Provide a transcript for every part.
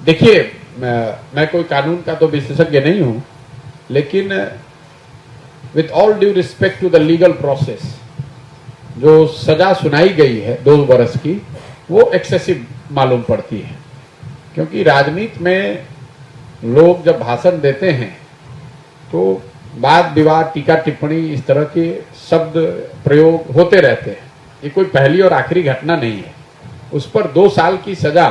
देखिए, मैं कोई कानून का तो विशेषज्ञ नहीं हूं, लेकिन with all due respect to the legal process, जो सजा सुनाई गई है 2 वर्ष की, वो एक्सेसिव मालूम पड़ती है। क्योंकि राजनीति में लोग जब भाषण देते हैं तो वाद विवाद, टीका टिप्पणी, इस तरह के शब्द प्रयोग होते रहते हैं। ये कोई पहली और आखिरी घटना नहीं है। उस पर 2 साल की सजा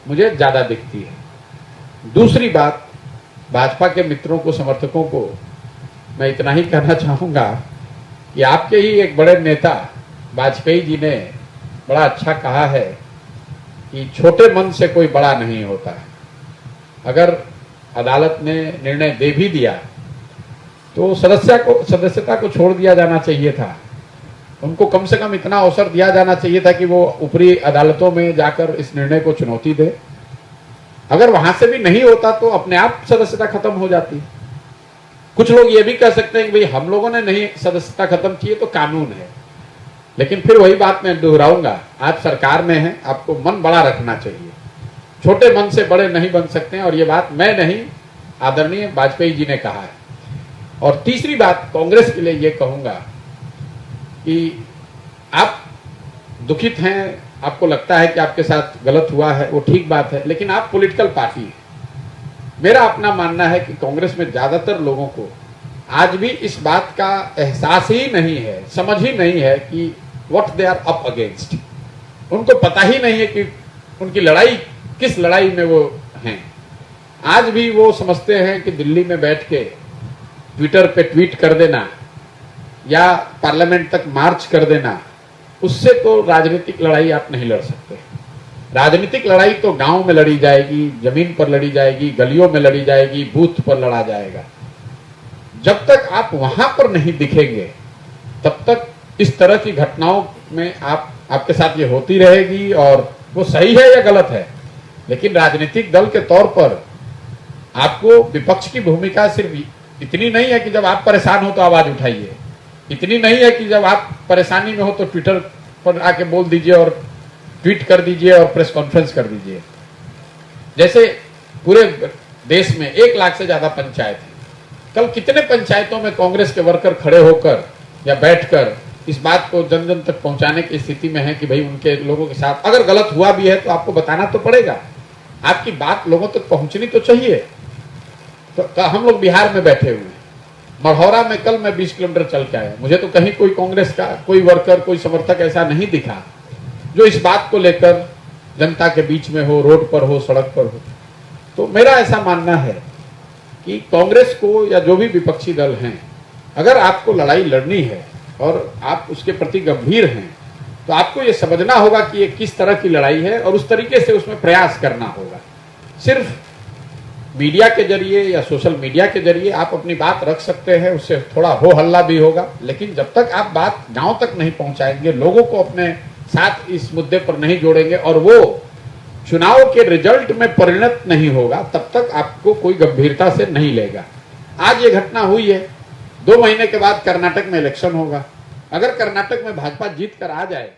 मुझे ज्यादा दिखती है। दूसरी बात, भाजपा के मित्रों को, समर्थकों को मैं इतना ही कहना चाहूंगा कि आपके ही एक बड़े नेता वाजपेयी जी ने बड़ा अच्छा कहा है कि छोटे मन से कोई बड़ा नहीं होता है। अगर अदालत ने निर्णय दे भी दिया तो सदस्यता को छोड़ दिया जाना चाहिए था। उनको कम से कम इतना अवसर दिया जाना चाहिए था कि वो ऊपरी अदालतों में जाकर इस निर्णय को चुनौती दे। अगर वहां से भी नहीं होता तो अपने आप सदस्यता खत्म हो जाती। कुछ लोग ये भी कह सकते हैं कि भाई हम लोगों ने नहीं सदस्यता खत्म की है तो कानून है, लेकिन फिर वही बात मैं दोहराऊंगा, आप सरकार में हैं, आपको मन बड़ा रखना चाहिए। छोटे मन से बड़े नहीं बन सकते हैं, और ये बात मैं नहीं, आदरणीय वाजपेयी जी ने कहा है। और तीसरी बात, कांग्रेस के लिए ये कहूंगा कि आप दुखित हैं, आपको लगता है कि आपके साथ गलत हुआ है, वो ठीक बात है, लेकिन आप पॉलिटिकल पार्टी है। मेरा अपना मानना है कि कांग्रेस में ज्यादातर लोगों को आज भी इस बात का एहसास ही नहीं है, समझ ही नहीं है कि what they are up against. उनको पता ही नहीं है कि उनकी लड़ाई किस लड़ाई में वो हैं। आज भी वो समझते हैं कि दिल्ली में बैठ के ट्विटर पे ट्वीट कर देना या पार्लियामेंट तक मार्च कर देना, उससे तो राजनीतिक लड़ाई आप नहीं लड़ सकते। राजनीतिक लड़ाई तो गांव में लड़ी जाएगी, जमीन पर लड़ी जाएगी, गलियों में लड़ी जाएगी, बूथ पर लड़ा जाएगा। जब तक आप वहां पर नहीं दिखेंगे तब तक इस तरह की घटनाओं में आपके साथ ये होती रहेगी, और वो सही है या गलत है। लेकिन राजनीतिक दल के तौर पर आपको विपक्ष की भूमिका सिर्फ इतनी नहीं है कि जब आप परेशान हो तो आवाज उठाइए, इतनी नहीं है कि जब आप परेशानी में हो तो ट्विटर पर आके बोल दीजिए और ट्वीट कर दीजिए और प्रेस कॉन्फ्रेंस कर दीजिए। जैसे पूरे देश में 1 लाख से ज्यादा पंचायत है। कल कितने पंचायतों में कांग्रेस के वर्कर खड़े होकर या बैठकर इस बात को जन जन तक पहुंचाने की स्थिति में है कि भाई उनके लोगों के साथ अगर गलत हुआ भी है तो आपको बताना तो पड़ेगा, आपकी बात लोगों तक पहुंचनी तो चाहिए। तो हम लोग बिहार में बैठे हुए हैं, मढ़ौरा में कल मैं 20 किलोमीटर चल के आया, मुझे तो कहीं कोई कांग्रेस का कोई वर्कर, कोई समर्थक ऐसा नहीं दिखा जो इस बात को लेकर जनता के बीच में हो, रोड पर हो, सड़क पर हो। तो मेरा ऐसा मानना है कि कांग्रेस को या जो भी विपक्षी दल हैं, अगर आपको लड़ाई लड़नी है और आप उसके प्रति गंभीर हैं तो आपको ये समझना होगा कि ये किस तरह की लड़ाई है और उस तरीके से उसमें प्रयास करना होगा। सिर्फ मीडिया के जरिए या सोशल मीडिया के जरिए आप अपनी बात रख सकते हैं, उससे थोड़ा हो हल्ला भी होगा, लेकिन जब तक आप बात गांव तक नहीं पहुंचाएंगे, लोगों को अपने साथ इस मुद्दे पर नहीं जोड़ेंगे और वो चुनाव के रिजल्ट में परिणत नहीं होगा, तब तक आपको कोई गंभीरता से नहीं लेगा। आज ये घटना हुई है, 2 महीने के बाद कर्नाटक में इलेक्शन होगा। अगर कर्नाटक में भाजपा जीत कर आ जाए